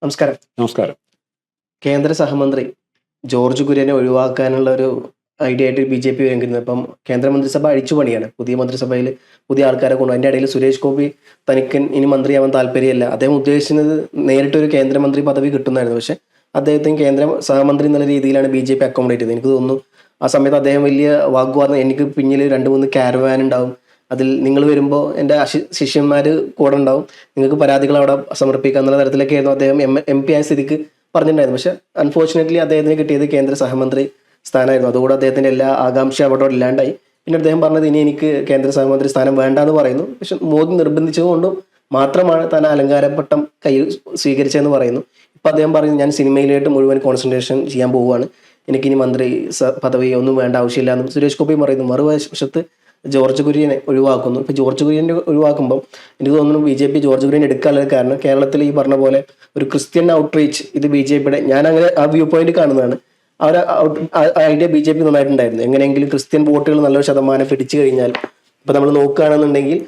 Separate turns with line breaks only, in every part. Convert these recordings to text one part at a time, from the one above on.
നമസ്കാരം.
നമസ്കാരം.
കേന്ദ്ര സഹമന്ത്രി ജോർജ് കുര്യനെ ഒഴിവാക്കാനുള്ള ഒരു ഐഡിയ ആയിട്ട് ബി.ജെ.പി രംഗിരുന്നത്. ഇപ്പം കേന്ദ്രമന്ത്രിസഭ അഴിച്ചുപണിയാണ്. പുതിയ മന്ത്രിസഭയിൽ പുതിയ ആൾക്കാരെ കൊണ്ടു. അതിൻ്റെ ഇടയിൽ സുരേഷ് ഗോപി തനിക്ക് ഇനി മന്ത്രിയാവാൻ താല്പര്യമില്ല. അദ്ദേഹം ഉദ്ദേശിക്കുന്നത് നേരിട്ടൊരു കേന്ദ്രമന്ത്രി പദവി കിട്ടുന്നതായിരുന്നു. പക്ഷേ അദ്ദേഹത്തിന് കേന്ദ്ര സഹമന്ത്രി എന്നുള്ള രീതിയിലാണ് ബി.ജെ.പി അക്കോമഡേറ്റ് ചെയ്തത്. എനിക്ക് തോന്നുന്നു ആ സമയത്ത് അദ്ദേഹം വലിയ വാഗ്വാദം, എനിക്ക് പിന്നിൽ 2-3 കാരവാൻ ഉണ്ടാവും, അതിൽ നിങ്ങൾ വരുമ്പോൾ എൻ്റെ ശിഷ്യന്മാർ കൂടെ ഉണ്ടാവും, നിങ്ങൾക്ക് പരാതികൾ അവിടെ സമർപ്പിക്കുക എന്നുള്ള തരത്തിലൊക്കെയായിരുന്നു അദ്ദേഹം എം പി ആയ സ്ഥിതിക്ക് പറഞ്ഞിട്ടുണ്ടായിരുന്നു. പക്ഷേ അൺഫോർച്ചുനേറ്റ്ലി അദ്ദേഹത്തിന് കിട്ടിയത് കേന്ദ്ര സഹമന്ത്രി സ്ഥാനമായിരുന്നു. അതുകൂടെ അദ്ദേഹത്തിൻ്റെ എല്ലാ ആകാംക്ഷ അവിടെ ഇല്ലാണ്ടായി. പിന്നെ അദ്ദേഹം പറഞ്ഞത് ഇനി എനിക്ക് കേന്ദ്ര സഹമന്ത്രി സ്ഥാനം വേണ്ട എന്ന് പറയുന്നു. പക്ഷെ മോദി നിർബന്ധിച്ചതുകൊണ്ടും മാത്രമാണ് താൻ അലങ്കാരപ്പട്ടം കയ്യിൽ സ്വീകരിച്ചതെന്ന് പറയുന്നു. ഇപ്പം അദ്ദേഹം പറയുന്നു, ഞാൻ സിനിമയിലായിട്ട് മുഴുവൻ കോൺസെൻട്രേഷൻ ചെയ്യാൻ പോവുകയാണ്, എനിക്കിനി മന്ത്രി പദവി ഒന്നും വേണ്ട, ആവശ്യമില്ല എന്നും സുരേഷ് ഗോപി പറയുന്നു. മറുവശത്ത് ജോർജ് കുര്യനെ ഒഴിവാക്കുന്നു. ഇപ്പോൾ ജോർജ് കുര്യനെ ഒഴിവാക്കുമ്പോൾ എനിക്ക് തോന്നുന്നു ബി.ജെ.പി ജോർജ് കുര്യൻ എടുക്കാനുള്ള കാരണം കേരളത്തിൽ ഈ പറഞ്ഞ പോലെ ഒരു ക്രിസ്ത്യൻ ഔട്ട്റീച്ച്, ഇത് ബി.ജെ.പിയുടെ, ഞാൻ അങ്ങനെ ആ വ്യൂ പോയിന്റ് കാണുന്നതാണ്. അവർ ഐഡിയ ബി.ജെ.പി നന്നായിട്ടുണ്ടായിരുന്നു. എങ്ങനെയെങ്കിലും ക്രിസ്ത്യൻ വോട്ടുകൾ നല്ലൊരു ശതമാനം പിടിച്ചു കഴിഞ്ഞാൽ, ഇപ്പോൾ നമ്മൾ നോക്കുകയാണെന്നുണ്ടെങ്കിൽ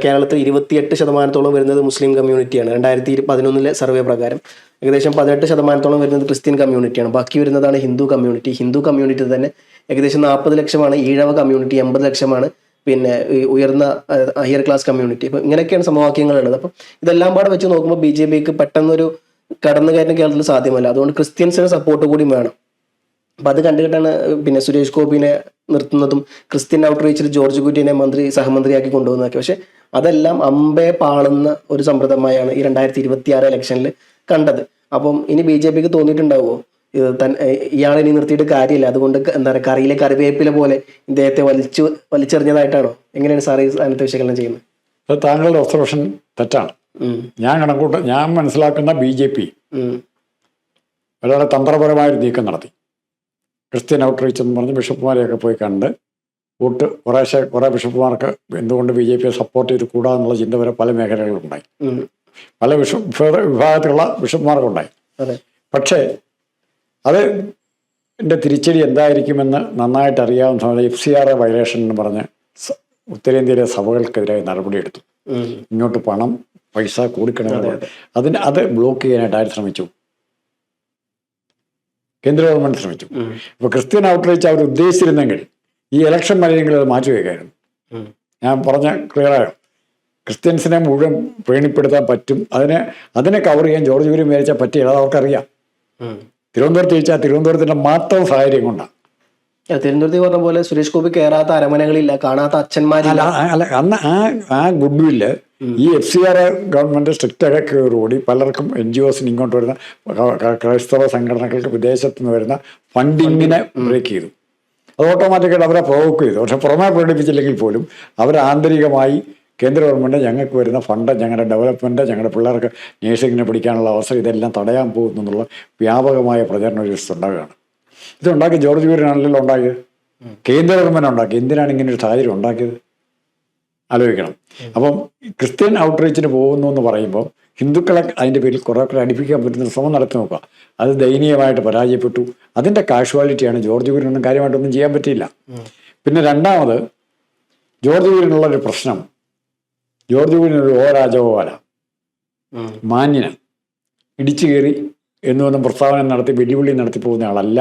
കേരളത്തിൽ 28% വരുന്നത് മുസ്ലിം കമ്മ്യൂണിറ്റിയാണ്. 2011 സർവേ പ്രകാരം ഏകദേശം 18% വരുന്നത് ക്രിസ്ത്യൻ കമ്മ്യൂണിറ്റിയാണ്. ബാക്കി വരുന്നതാണ് ഹിന്ദു കമ്മ്യൂണിറ്റി. ഹിന്ദു കമ്മ്യൂണിറ്റി തന്നെ ഏകദേശം 40 ലക്ഷമാണ് ഈഴവ കമ്മ്യൂണിറ്റി, 80 ലക്ഷമാണ് പിന്നെ ഈ ഉയർന്ന ഹയർ ക്ലാസ് കമ്മ്യൂണിറ്റി. അപ്പം ഇങ്ങനെയൊക്കെയാണ് സമവാക്യങ്ങളുള്ളത്. അപ്പം ഇതെല്ലാം പാടെ വെച്ച് നോക്കുമ്പോൾ ബി.ജെ.പിക്ക് പെട്ടെന്നൊരു കടന്നുകയറ്റം കേരളത്തിൽ സാധ്യമല്ല. അതുകൊണ്ട് ക്രിസ്ത്യൻസിന് സപ്പോർട്ട് കൂടി വേണം. അപ്പം അത് കണ്ടുകിട്ടാണ് പിന്നെ സുരേഷ് ഗോപിനെ നിർത്തുന്നതും ക്രിസ്ത്യൻ ഔട്ട്റീച്ചിൽ ജോർജ് കുര്യനെ സഹമന്ത്രിയാക്കി കൊണ്ടുപോകുന്നതൊക്കെ. പക്ഷെ അതെല്ലാം അമ്പേ പാളുന്ന ഒരു സമ്പ്രദായമാണ് ഈ 2026 ഇലക്ഷനിൽ കണ്ടത്. അപ്പം ഇനി ബി.ജെ.പിക്ക് തോന്നിയിട്ടുണ്ടാവുമോ ഇയാളെ ഇനി നിർത്തിയിട്ട് കാര്യമില്ല, അതുകൊണ്ട് എന്താ പറയുക, കറിയിലെ കറിവേപ്പില പോലെ ഇദ്ദേഹത്തെ വലിച്ചെറിഞ്ഞതായിട്ടാണോ? എങ്ങനെയാണ് സാർ ഈ സ്ഥാനത്ത് വിശകലനം ചെയ്യുന്നത്?
അത് താങ്കളുടെ ഒബ്സർവേഷൻ തെറ്റാണ്. ഞാൻ മനസ്സിലാക്കുന്ന ബി.ജെ.പി വളരെ തന്ത്രപരമായൊരു നീക്കം നടത്തി. ക്രിസ്ത്യൻ ഔട്ട്റീച്ച് എന്ന് പറഞ്ഞ് ബിഷപ്പുമാരെയൊക്കെ പോയി കണ്ട് വോട്ട് കുറേ ബിഷപ്പുമാർക്ക് എന്തുകൊണ്ട് ബി.ജെ.പിയെ സപ്പോർട്ട് ചെയ്ത് കൂടാന്നുള്ള ചിന്ത വരെ പല മേഖലകളിലുണ്ടായി. പല വിഭാഗത്തിലുള്ള ബിഷപ്പുമാർക്കുണ്ടായി. പക്ഷേ അത് എൻ്റെ തിരിച്ചടി എന്തായിരിക്കുമെന്ന് നന്നായിട്ട് അറിയാവുന്ന FCRA വയലേഷൻ എന്ന് പറഞ്ഞ് ഉത്തരേന്ത്യയിലെ സഭകൾക്കെതിരായി നടപടിയെടുത്തു. ഇങ്ങോട്ട് പൈസ കൂടിക്കണങ്ങൾ അത് ബ്ലോക്ക് ചെയ്യാനായിട്ട് ആര് ശ്രമിച്ചു? കേന്ദ്ര ഗവൺമെൻറ് ശ്രമിച്ചു. അപ്പോൾ ക്രിസ്ത്യൻ ഔട്ട്റീച്ച് അവർ ഉദ്ദേശിച്ചിരുന്നെങ്കിൽ ഈ ഇലക്ഷൻ വരെയെങ്കിലും അത് മാറ്റിവെക്കായിരുന്നു. ഞാൻ പറഞ്ഞ ക്ലിയറായോ? ക്രിസ്ത്യൻസിനെ മുഴുവൻ പ്രീണിപ്പെടുത്താൻ പറ്റും. അതിനെ കവർ ചെയ്യാൻ ജോർജ് കുര്യൻ വിചാരിച്ചാൽ പറ്റില്ല. അത് അവർക്കറിയാം. തിരുവനന്തപുരത്ത് ചോദിച്ചാൽ തിരുവനന്തപുരത്തിൻ്റെ മാത്രം സാഹചര്യം കൊണ്ടാണ്.
തിരുവനന്തപുരത്ത് പറഞ്ഞ പോലെ സുരേഷ് ഗോപി കയറാത്ത അരമനകളില്ല, കാണാത്ത അച്ഛന്മാരില്ല.
അല്ല അന്ന് ആ ഗുഡ് വില്ല് ഈ FCRA ഗവൺമെൻറ് സ്ട്രിക്റ്റ് ആക്കിയോടുകൂടി പലർക്കും NGOസിന് ഇങ്ങോട്ട് വരുന്ന ക്രൈസ്തവ സംഘടനകൾക്ക് വിദേശത്ത് നിന്ന് വരുന്ന ഫണ്ടിങ്ങിനെ ബ്രേക്ക് ചെയ്തു. അത് ഓട്ടോമാറ്റിക്കായിട്ട് അവരെ പ്രൊവോക്ക് ചെയ്തു. പക്ഷെ പുറമെ പ്രകടിപ്പിച്ചില്ലെങ്കിൽ പോലും അവർ ആന്തരികമായി കേന്ദ്ര ഗവൺമെൻറ് ഞങ്ങൾക്ക് വരുന്ന ഫണ്ട്, ഞങ്ങളുടെ ഡെവലപ്മെൻറ്റ്, ഞങ്ങളുടെ പിള്ളേർക്ക് നേഴ്സിങ്ങിന് പഠിക്കാനുള്ള അവസരം ഇതെല്ലാം തടയാൻ പോകുന്നു എന്നുള്ള വ്യാപകമായ പ്രചരണം ഒരു ദിവസം ഉണ്ടാകുകയാണ്. ഇതുണ്ടാക്കി ജോർജ് കുര്യനാണല്ലോ ഉണ്ടാക്കിയത്. കേന്ദ്ര ഗവൺമെൻറ് ഉണ്ടാക്കി. എന്തിനാണ് ഇങ്ങനെ ഒരു സാഹചര്യം ഉണ്ടാക്കിയത്? ആലോചിക്കണം. അപ്പം ക്രിസ്ത്യൻ ഔട്ട്റീച്ചിന് പോകുന്നു എന്ന് പറയുമ്പോൾ ഹിന്ദുക്കളെ അതിൻ്റെ പേരിൽ കുറേ അടിപ്പിക്കാൻ പറ്റുന്ന ശ്രമം നടത്തി നോക്കുക. അത് ദയനീയമായിട്ട് പരാജയപ്പെട്ടു. അതിൻ്റെ കാഷ്വാലിറ്റിയാണ്. ജോർജ് കുര്യനൊന്നും കാര്യമായിട്ടൊന്നും ചെയ്യാൻ പറ്റിയില്ല. പിന്നെ രണ്ടാമത് ജോർജ് കുര്യനുള്ളൊരു പ്രശ്നം, ജോർജ് കുര്യനൊരു രാജഗോപാല മാന്യന ഇടിച്ചു കയറി എന്നുവെന്നും പ്രസ്താവന നടത്തി വെല്ലുവിളി നടത്തി പോകുന്ന ആളല്ല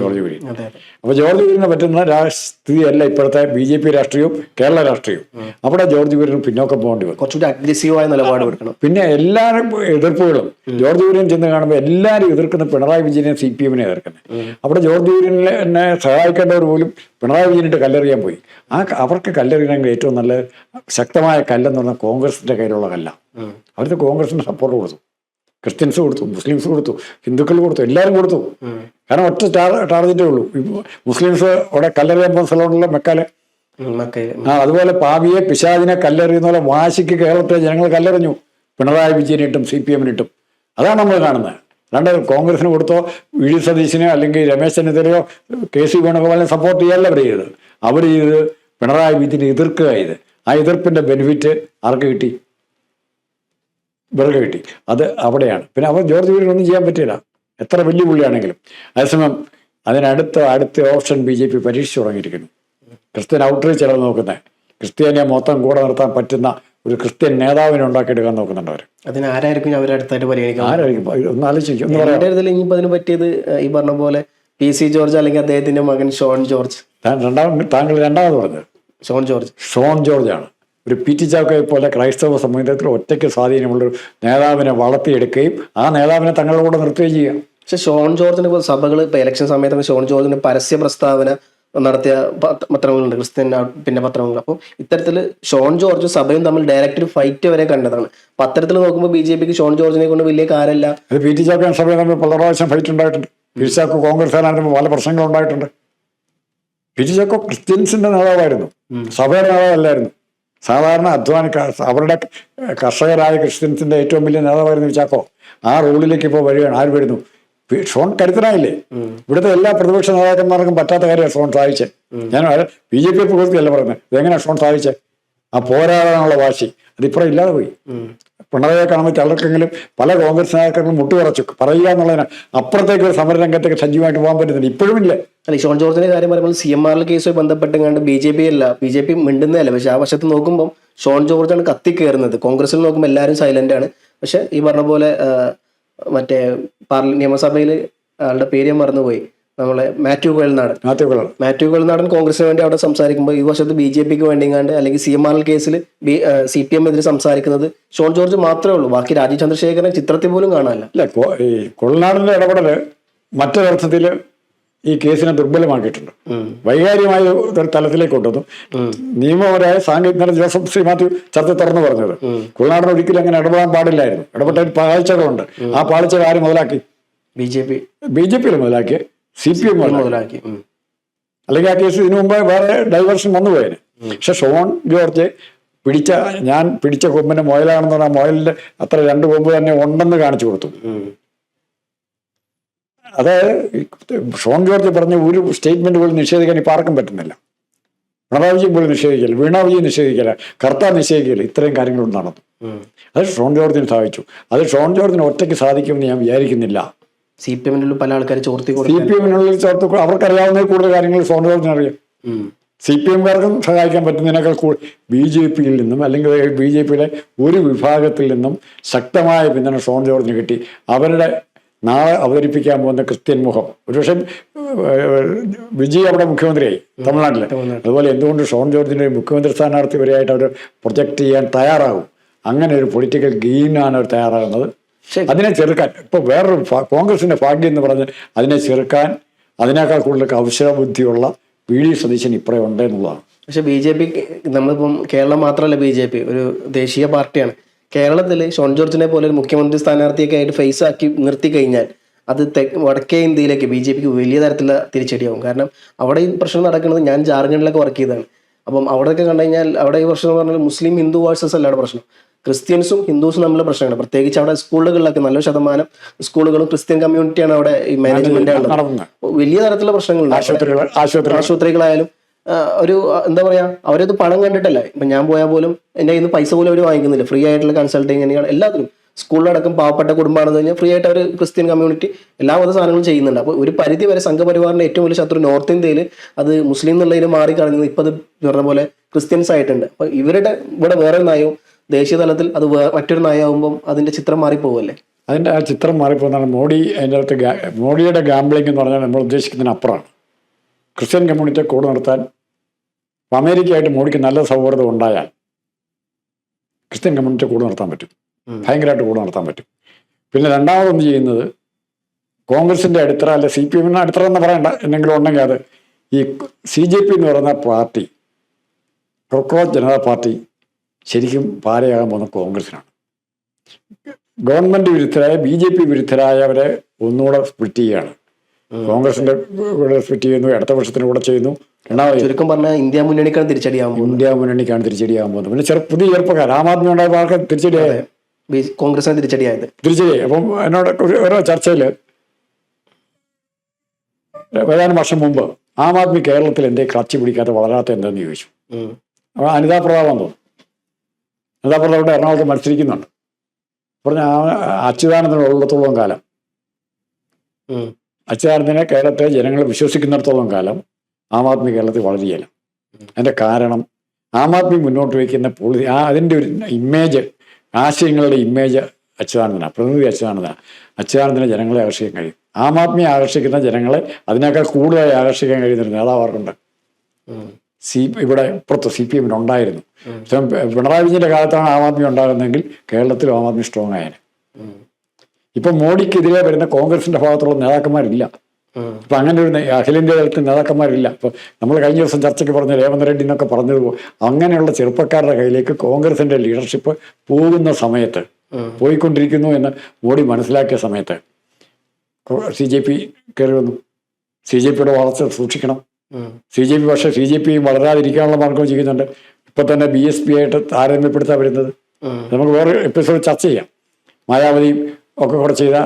ജോർജ് കുര്യൻ. അപ്പോൾ ജോർജ് കുര്യനെ പറ്റുന്ന സ്ഥിതിയല്ല ഇപ്പോഴത്തെ BJP രാഷ്ട്രീയവും കേരള രാഷ്ട്രീയവും. അവിടെ ജോർജ് കുര്യൻ പിന്നോക്കം പോകേണ്ടി വരും.
കുറച്ചുകൂടി അഗ്രസീവായ നിലപാട് എടുക്കണം.
പിന്നെ എല്ലാവരും എതിർപ്പുകളും ജോർജ് കുര്യൻ ചെന്ന് കാണുമ്പോൾ എല്ലാവരും എതിർക്കുന്ന പിണറായി വിജയനെ CPM-നെ എതിർക്കുന്നത്. അവിടെ ജോർജ് കുര്യനെ സഹായിക്കേണ്ടവർ പോലും പിണറായി വിജയനിട്ട് കല്ലെറിയാൻ പോയി. അവർക്ക് കല്ലെറിയണമെങ്കിൽ ഏറ്റവും നല്ല ശക്തമായ കല്ലെന്ന് പറഞ്ഞാൽ കോൺഗ്രസിൻ്റെ കയ്യിലുള്ള കല്ല. അവർക്ക് കോൺഗ്രസിന് സപ്പോർട്ട് കൊടുത്തു. ക്രിസ്ത്യൻസ് കൊടുത്തു, മുസ്ലിംസ് കൊടുത്തു, ഹിന്ദുക്കൾ കൊടുത്തു, എല്ലാവരും കൊടുത്തു. കാരണം ഒറ്റ ടാർഗറ്റേ ഉള്ളൂ. മുസ്ലിംസ് അവിടെ കല്ലെറിയാൻ പോകുന്ന സ്ഥലമുണ്ടല്ലോ, മെക്കാല്. അതുപോലെ പാവിയെ പിശാചിനെ കല്ലെറിയുന്ന പോലെ വാശിക്ക് കേരളത്തിലെ ജനങ്ങൾ കല്ലെറിഞ്ഞു പിണറായി വിജയനിട്ടും CPM-നിട്ടും. അതാണ് നമ്മൾ കാണുന്നത്. അല്ലാണ്ട് കോൺഗ്രസിന് കൊടുത്തോ വി.ഡി. സതീശിനെ അല്ലെങ്കിൽ രമേശ് ചെന്നിത്തലയോ KC വേണുഗോപാലിനെ സപ്പോർട്ട് ചെയ്യാനല്ല അവർ ചെയ്തത്. അവർ ചെയ്ത് പിണറായി വിജയനെ എതിർക്കുക ചെയ്ത്. ആ എതിർപ്പിൻ്റെ ബെനിഫിറ്റ് ആർക്ക് കിട്ടി? ഇവർക്ക് കിട്ടി. അത് അവിടെയാണ്. പിന്നെ അവർ ജോർജ് കുര്യനൊന്നും ചെയ്യാൻ പറ്റില്ല, എത്ര വലിയ പുള്ളിയാണെങ്കിലും. അതേസമയം അടുത്ത ഓപ്ഷൻ BJP പരീക്ഷിച്ചു തുടങ്ങിയിരിക്കുന്നു. ക്രിസ്ത്യൻ ഔട്ട്റീച്ച് ആണ് നോക്കുന്നത്. ക്രിസ്ത്യാനിയെ മൊത്തം കൂടെ നിർത്താൻ പറ്റുന്ന ഒരു ക്രിസ്ത്യൻ നേതാവിനെ ഉണ്ടാക്കിയെടുക്കാൻ നോക്കുന്നുണ്ട് അവർ.
അതിന് ആരായിരിക്കും അവരെ അടുത്തായിട്ട് പരിഗണിക്കാം?
ആരായിരിക്കും ഒന്ന് ആലോചിക്കും.
എന്റെ ഇതിൽ ഇനിയിപ്പോ അതിന് പറ്റിയത് ഈ പറഞ്ഞ പോലെ PC ജോർജ് അല്ലെങ്കിൽ അദ്ദേഹത്തിന്റെ മകൻ ഷോൺ ജോർജ്.
താങ്കൾ രണ്ടാമത് പറഞ്ഞത് ഷോൺ ജോർജാണ്. ഒരു PT ചാക്കോയെ പോലെ ക്രൈസ്തവ സമൂഹത്തിൽ ഒറ്റയ്ക്ക് സ്വാധീനമുള്ളൊരു നേതാവിനെ വളർത്തിയെടുക്കുകയും ആ നേതാവിനെ തങ്ങളുടെ കൂടെ നിർത്തുകയും ചെയ്യുക.
പക്ഷെ ഷോൺ ജോർജിന് ഇപ്പോൾ സഭകൾ ഇപ്പൊ ഇലക്ഷൻ സമയത്തൊക്കെ ഷോൺ ജോർജിന് പരസ്യ പ്രസ്താവന നടത്തിയ പത്രങ്ങളുണ്ട്, ക്രിസ്ത്യൻ പിന്നെ പത്രങ്ങൾ. അപ്പോൾ ഇത്തരത്തിൽ ഷോൺ ജോർജും സഭയും തമ്മിൽ ഡയറക്റ്റ് ഒരു ഫൈറ്റ് വരെ കണ്ടതാണ്. അപ്പൊ അത്തരത്തിൽ നോക്കുമ്പോൾ BJPക്ക് ഷോൺ ജോർജിനെ കൊണ്ട് വലിയ കാര്യമല്ല.
അത് PT ചാക്കോയും സഭയും തമ്മിൽ പല പ്രാവശ്യം ഫൈറ്റ് ഉണ്ടായിട്ടുണ്ട്. PT ചാക്കോ കോൺഗ്രസ്സുകാരായിരുന്നപ്പോൾ പല പ്രശ്നങ്ങളും ഉണ്ടായിട്ടുണ്ട്. PT ചാക്കോ ക്രിസ്ത്യൻസിന്റെ നേതാവായിരുന്നു, സഭയുടെ നേതാവല്ലായിരുന്നു. സാധാരണ അവരുടെ കർഷകരായ ക്രിസ്ത്യൻസിന്റെ ഏറ്റവും വലിയ നേതാവായിരുന്നു ചാക്കോ. ആ റോളിലേക്ക് ഇപ്പോൾ വരികയാണ്. ആര് വരുന്നു? ഷോൺ കരുത്തനായില്ലേ? ഇവിടുത്തെ എല്ലാ പ്രതിപക്ഷ നേതാക്കന്മാർക്കും പറ്റാത്ത കാര്യമാണ് ഷോൺ സാധിച്ചത്. ഞാൻ BJP പ്രകൃതിയല്ല പറയുന്നത്, ഇതെങ്ങനെയാണ് ഷോൺ സാധിച്ചത്? ആ പോരാടാനുള്ള വാശി അതിപ്പുറം ഇല്ലാതെ പോയി. പിണറായിയെ കാണുമ്പോൾ ചിലർക്കെങ്കിലും പല കോൺഗ്രസ് നേതാക്കളും മുട്ടുകുറച്ചു പറയുക എന്നുള്ളതിന് അപ്പുറത്തേക്ക് ഒരു സമരരംഗത്തേക്ക് സജീവമായിട്ട് പോകാൻ പറ്റുന്നില്ല, ഇപ്പോഴും ഇല്ല.
അല്ല, ഷോൺ ജോർജിന്റെ കാര്യം പറയുമ്പോൾ CMR കേസുമായി ബന്ധപ്പെട്ടുകൊണ്ട് BJP മിണ്ടുന്നതല്ല. പക്ഷെ ആ വശത്ത് നോക്കുമ്പോൾ ഷോൺ ജോർജാണ് കത്തിക്കയറുന്നത്. കോൺഗ്രസിൽ നോക്കുമ്പോൾ എല്ലാവരും സൈലന്റ് ആണ്. പക്ഷെ ഈ പറഞ്ഞ പോലെ മറ്റേ നിയമസഭയിൽ ആളുടെ പേര് ഞാൻ മറന്നുപോയി, നമ്മളെ മാത്യു കുഴൽനാടൻ കോൺഗ്രസിന് വേണ്ടി അവിടെ സംസാരിക്കുമ്പോൾ ഈ വർഷത്ത് BJPക്ക് വേണ്ടിങ്ങാണ്ട് അല്ലെങ്കിൽ CMR കേസിൽ CPM എതിരെ സംസാരിക്കുന്നത് ഷോൺ ജോർജ് മാത്രമേ ഉള്ളൂ. ബാക്കി രാജീവ് ചന്ദ്രശേഖരനെ ചിത്രത്തിൽ പോലും കാണാനില്ല.
ഈ കുഴൽനാടന്റെ ഇടപെടല് മറ്റൊരർത്ഥത്തിൽ ഈ കേസിനെ ദുർബലമാക്കിയിട്ടുണ്ട്. വൈകാരികമായ ഒരു തലത്തിലേക്ക് കൊണ്ടുവന്നു. നിയമപരമായ സാങ്കേതിക ജോസഫ് ശ്രീ മാത്യു ചർച്ച തുറന്നു പറഞ്ഞത് കുഴൽനാടൻ ഒരിക്കലും അങ്ങനെ ഇടപെടാൻ പാടില്ലായിരുന്നു. ഇടപെട്ട പാഴ്ചകളുണ്ട്. ആ പാഴ്ചകൾ ആര് മുതലാക്കി? BJP മുതലാക്കി, CPM മുതലാക്കി. അല്ലെങ്കിൽ ആ കേസ് ഇതിനു മുമ്പ് വേറെ ഡൈവേർഷൻ വന്നുപോയേനെ. പക്ഷെ ഷോൺ ജോർജ് ഞാൻ പിടിച്ച കൊമ്പിന് മുയലാണെന്ന് പറഞ്ഞാൽ മുയലിന്റെ അത്ര 2 കൊമ്പ് തന്നെ ഉണ്ടെന്ന് കാണിച്ചു കൊടുത്തു. അതായത് ഷോൺ ജോർജ് പറഞ്ഞ ഒരു സ്റ്റേറ്റ്മെന്റ് പോലും നിഷേധിക്കാൻ ഇപ്പം ആർക്കും പറ്റുന്നില്ല. പിണറായി വിജയൻ പോലും നിഷേധിക്കില്ല, വീണ വിജയൻ നിഷേധിക്കില്ല, കർത്താവ് നിഷേധിക്കില്ല. ഇത്രയും കാര്യങ്ങൾ നടന്നു. അത് ഷോൺ ജോർജിന് സാധിച്ചു. അത് ഷോൺ ജോർജിന് ഒറ്റയ്ക്ക് സാധിക്കുമെന്ന് ഞാൻ വിചാരിക്കുന്നില്ല.
CPM പല ആൾക്കാർ
CPM ചോർത്തി അവർക്കറിയാവുന്ന കൂടുതൽ കാര്യങ്ങൾ ഷോൺ ജോർജിന് അറിയാം. CPM-കാർക്കും സഹായിക്കാൻ പറ്റുന്നതിനേക്കാൾ BJP-യിൽ നിന്നും അല്ലെങ്കിൽ BJP-യിലെ ഒരു വിഭാഗത്തിൽ നിന്നും ശക്തമായ പിന്തുണ ഷോൺ ജോർജിന് കിട്ടി. അവരുടെ നാളെ അവതരിപ്പിക്കാൻ പോകുന്ന ക്രിസ്ത്യൻ മുഖം ഒരുപക്ഷെ വിജയ് അവിടെ മുഖ്യമന്ത്രിയായി തമിഴ്നാട്ടിൽ. അതുപോലെ എന്തുകൊണ്ട് ഷോൺ ജോർജിന്റെ മുഖ്യമന്ത്രി സ്ഥാനാർത്ഥി വരെയായിട്ട് അവർ പ്രൊജക്ട് ചെയ്യാൻ തയ്യാറാകും? അങ്ങനെ ഒരു പൊളിറ്റിക്കൽ ഗെയിനാണ് അവർ തയ്യാറാകുന്നത്. അതിനെ ചെറുക്കാൻ ഇപ്പൊ വേറൊരു കോൺഗ്രസിന്റെ ഭാഗ്യം എന്ന് പറഞ്ഞ് അതിനെ ചെറുക്കാൻ അതിനേക്കാൾ കൂടുതൽ അവസരബുദ്ധിയുള്ള VD സതീശൻ ഇപ്പറേ ഉണ്ട് എന്നുള്ളതാണ്.
പക്ഷെ BJP നമ്മളിപ്പം കേരളം മാത്രമല്ല, BJP ഒരു ദേശീയ പാർട്ടിയാണ്. കേരളത്തിൽ ഷോൺ ജോർജിനെ പോലെ ഒരു മുഖ്യമന്ത്രി സ്ഥാനാർത്ഥിയൊക്കെ ആയിട്ട് ഫേസ് ആക്കി നിർത്തി കഴിഞ്ഞാൽ അത് വടക്കേ ഇന്ത്യയിലേക്ക് BJPക്ക് വലിയ തരത്തിലുള്ള തിരിച്ചടിയാവും. കാരണം അവിടെ ഈ പ്രശ്നം നടക്കുന്നത്, ഞാൻ ജാർഖണ്ഡിലൊക്കെ വർക്ക് ചെയ്തതാണ്. അപ്പം അവിടെയൊക്കെ കണ്ടു കഴിഞ്ഞാൽ അവിടെ ഈ പ്രശ്നം എന്ന് പറഞ്ഞാൽ മുസ്ലിം ഹിന്ദു വേഴ്സസ് അല്ല അവിടെ പ്രശ്നം, ക്രിസ്ത്യൻസും ഹിന്ദുസും തമ്മിലുള്ള പ്രശ്നമാണ്. പ്രത്യേകിച്ച് അവിടെ സ്കൂളുകളിലൊക്കെ നല്ല ശതമാനം സ്കൂളുകളും ക്രിസ്ത്യൻ കമ്മ്യൂണിറ്റിയാണ് അവിടെ ഈ മാനേജ്മെന്റ് ഉള്ളത്. വലിയ തരത്തിലുള്ള പ്രശ്നങ്ങളുണ്ട്. ആശുപത്രികളായാലും ഒരു എന്താ പറയാ, അവരത് പണം കണ്ടിട്ടല്ല. ഇപ്പൊ ഞാൻ പോയാൽ പോലും എൻ്റെ കയ്യിൽ നിന്ന് പൈസ പോലും അവർ വാങ്ങിക്കുന്നില്ല. ഫ്രീ ആയിട്ടുള്ള കൺസൾട്ടിങ് എല്ലാത്തിനും സ്കൂളിലടക്കം പാവപ്പെട്ട കുടുംബമാണെന്ന് കഴിഞ്ഞാൽ ഫ്രീ ആയിട്ട് അവർ ക്രിസ്ത്യൻ കമ്മ്യൂണിറ്റി എല്ലാ മത സാധനങ്ങളും ചെയ്യുന്നുണ്ട്. അപ്പോൾ ഒരു പരിധി വരെ സംഘപരിവാറിന്റെ ഏറ്റവും വലിയ ശത്രു നോർത്ത് ഇന്ത്യയിൽ അത് മുസ്ലിം എന്നുള്ളതിന് മാറി കളഞ്ഞത് ഇപ്പൊ അത് പറഞ്ഞ പോലെ ക്രിസ്ത്യൻസ് ആയിട്ടുണ്ട്. അപ്പൊ ഇവിടെ വേറെ നയവും ദേശീയ തലത്തിൽ അത് മറ്റൊരു നയമാകുമ്പോൾ അതിന്റെ ചിത്രം മാറിപ്പോവല്ലേ?
അതിന്റെ ആ ചിത്രം മാറിപ്പോകുന്നതാണ് മോഡി. അതിൻ്റെ അകത്ത് മോഡിയുടെ ഗാംബ്ലിംഗ് എന്ന് പറഞ്ഞാൽ നമ്മൾ ഉദ്ദേശിക്കുന്നതിന് അപ്പുറമാണ്. ക്രിസ്ത്യൻ കമ്മ്യൂണിറ്റിയെ കൂടെ നിർത്താൻ അമേരിക്കയായിട്ട് മോഡിക്ക് നല്ല സൗഹൃദം ഉണ്ടായാൽ ക്രിസ്ത്യൻ കമ്മ്യൂണിറ്റിയെ കൂടെ നിർത്താൻ പറ്റും, ഭയങ്കരമായിട്ട് കൂടെ നിർത്താൻ പറ്റും. പിന്നെ രണ്ടാമതൊന്ന് ചെയ്യുന്നത് കോൺഗ്രസിന്റെ അടിത്തറ അല്ലെ CPM അടിത്തറ എന്ന് പറയണ്ട, എന്തെങ്കിലും ഉണ്ടെങ്കിൽ അത് ഈ CJP എന്ന് പറയുന്ന പാർട്ടി, കോക്രോച്ച് ജനതാ പാർട്ടി ശരിക്കും പാരയാകാൻ പോകുന്ന കോൺഗ്രസിനാണ്. ഗവൺമെന്റ് വിരുദ്ധരായ BJP വിരുദ്ധരായവരെ ഒന്നുകൂടെ സ്പ്ലിറ്റ് ചെയ്യുകയാണ്. കോൺഗ്രസിന്റെ കൂടെ സ്പ്ലിറ്റ് ചെയ്യുന്നു, ഇടത്ത പക്ഷത്തിന് കൂടെ ചെയ്യുന്നു.
ചുരുക്കം പറഞ്ഞാൽ ഇന്ത്യ മുന്നണിക്കാണ് തിരിച്ചടിയാകും.
പിന്നെ പുതിയ ചെറുപ്പക്കാർ ആം ആദ്മി ഉണ്ടായ ആൾക്ക് തിരിച്ചടിയായത്,
കോൺഗ്രസിന് തിരിച്ചടിയായത്.
അപ്പം എന്നോട് ഓരോ ചർച്ചയിൽ ഏതാനും വർഷം മുമ്പ് ആം ആദ്മി കേരളത്തിൽ എന്തേ ക്ലച്ച് പിടിക്കാതെ വളരാത്ത എന്തെന്ന് ചോദിച്ചു. അപ്പോൾ അനിതാ പ്രതാപം തോന്നുന്നു, അനിതാ പ്രതാപ് എറണാകുളത്ത് മത്സരിക്കുന്നുണ്ട്. പറഞ്ഞ അച്യുതാനന്ദൻ ഉള്ളത്തോളം കാലം, അച്യുതാനന്ദനെ കേരളത്തെ ജനങ്ങൾ വിശ്വസിക്കുന്നിടത്തോളം കാലം ആം ആദ്മി കേരളത്തിൽ വളരുകയില്ല. അതിൻ്റെ കാരണം ആം ആദ്മി മുന്നോട്ട് വയ്ക്കുന്ന പോളിസി അതിൻ്റെ ഒരു ഇമേജ്, ആശയങ്ങളുടെ ഇമേജ് അച്യുതാനന്ദനാണ്, പ്രതിനിധി അച്യുതാനന്ദനാണ്. അച്യുതാനന്ദനെ ജനങ്ങളെ ആകർഷിക്കാൻ കഴിയും. ആം ആദ്മിയെ ആകർഷിക്കുന്ന ജനങ്ങളെ അതിനേക്കാൾ കൂടുതലായി ആകർഷിക്കാൻ കഴിയുന്നൊരു നേതാവർക്കുണ്ട്. ഇവിടെ ഇപ്പുറത്ത് CPM ഉണ്ടായിരുന്നു. പിണറായി വിജയന്റെ കാലത്താണ് ആം ആദ്മി ഉണ്ടാകുന്നതെങ്കിൽ കേരളത്തിലും ആം ആദ്മി സ്ട്രോങ് ആയേനെ. ഇപ്പൊ മോഡിക്കെതിരെ വരുന്ന കോൺഗ്രസിന്റെ ഭാഗത്തുള്ള നേതാക്കന്മാരില്ല. ഇപ്പൊ അങ്ങനെ ഒരു അഖിലേന്ത്യാ തലത്തിൽ നേതാക്കന്മാരില്ല. ഇപ്പൊ നമ്മൾ കഴിഞ്ഞ ദിവസം ചർച്ചയ്ക്ക് പറഞ്ഞ രേവന്ത് റെഡ്ഡി എന്നൊക്കെ പറഞ്ഞതുപോലെ അങ്ങനെയുള്ള ചെറുപ്പക്കാരുടെ കയ്യിലേക്ക് കോൺഗ്രസിന്റെ ലീഡർഷിപ്പ് പോകുന്ന സമയത്ത്, പോയിക്കൊണ്ടിരിക്കുന്നു എന്ന് മോഡി മനസ്സിലാക്കിയ സമയത്ത് CJP കയറി വന്നു. CJPയുടെ വളർച്ച സൂക്ഷിക്കണം. CJP പക്ഷേ CJP വളരാതിരിക്കാനുള്ള മാർഗം ചെയ്യുന്നുണ്ട്. ഇപ്പൊ തന്നെ BSP ആയിട്ട് താരതമ്യപ്പെടുത്താൻ വരുന്നത് നമുക്ക് വേറെ എപ്പിസോഡ് ചർച്ച ചെയ്യാം. മായാവതിയും ഒക്കെ കൂടെ ചെയ്ത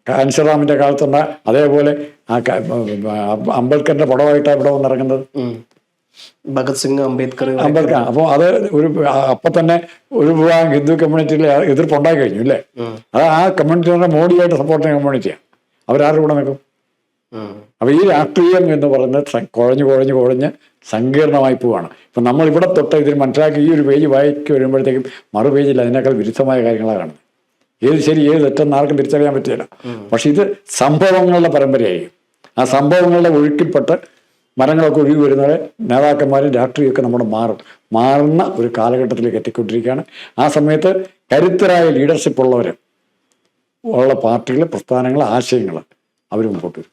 കാൻസറാമിന്റെ കാലത്തുണ്ട അതേപോലെ അംബേദ്കറിന്റെ പടമായിട്ടാണ് ഇവിടെ വന്നിറങ്ങുന്നത്.
ഭഗത് സിംഗ്, അംബേദ്കർ.
അപ്പോൾ അത് അപ്പൊ തന്നെ ഒരു വിഭാഗം ഹിന്ദു കമ്മ്യൂണിറ്റിയിൽ എതിർപ്പുണ്ടായി കഴിഞ്ഞു അല്ലേ? അത് ആ കമ്മ്യൂണിറ്റിയുടെ മോഡിയായിട്ട് സപ്പോർട്ട് ചെയ്യുന്ന കമ്മ്യൂണിറ്റിയാണ്. അവരാരുടെ കൂടെ നിൽക്കും? അപ്പൊ ഈ രാഷ്ട്രീയം എന്ന് പറയുന്നത് കുഴഞ്ഞ് സങ്കീർണമായി പോവാണ്. ഇപ്പൊ നമ്മൾ ഇവിടെ തൊട്ട് ഇതിന് മനസ്സിലാക്കി ഈ ഒരു പേജ് വായിക്കി വരുമ്പോഴത്തേക്കും മറു പേജിൽ അതിനേക്കാൾ വിരുദ്ധമായ കാര്യങ്ങളാണ് കാണുന്നത്. ഏത് ശരി ഏത് തെറ്റെന്ന് ആർക്കും തിരിച്ചറിയാൻ പറ്റില്ല. പക്ഷെ ഇത് സംഭവങ്ങളുടെ പരമ്പരയായിരിക്കും. ആ സംഭവങ്ങളുടെ ഒഴുക്കിൽപ്പെട്ട് മരങ്ങളൊക്കെ ഒഴുകി വരുന്നവരെ നേതാക്കന്മാരും രാഷ്ട്രീയമൊക്കെ മാറുന്ന ഒരു കാലഘട്ടത്തിലേക്ക് എത്തിക്കൊണ്ടിരിക്കുകയാണ്. ആ സമയത്ത് കരുത്തരായ ലീഡർഷിപ്പ് ഉള്ളവർ ഉള്ള പാർട്ടികൾ, പ്രസ്ഥാനങ്ങൾ, ആശയങ്ങൾ അവർ മുമ്പോട്ട് വരും.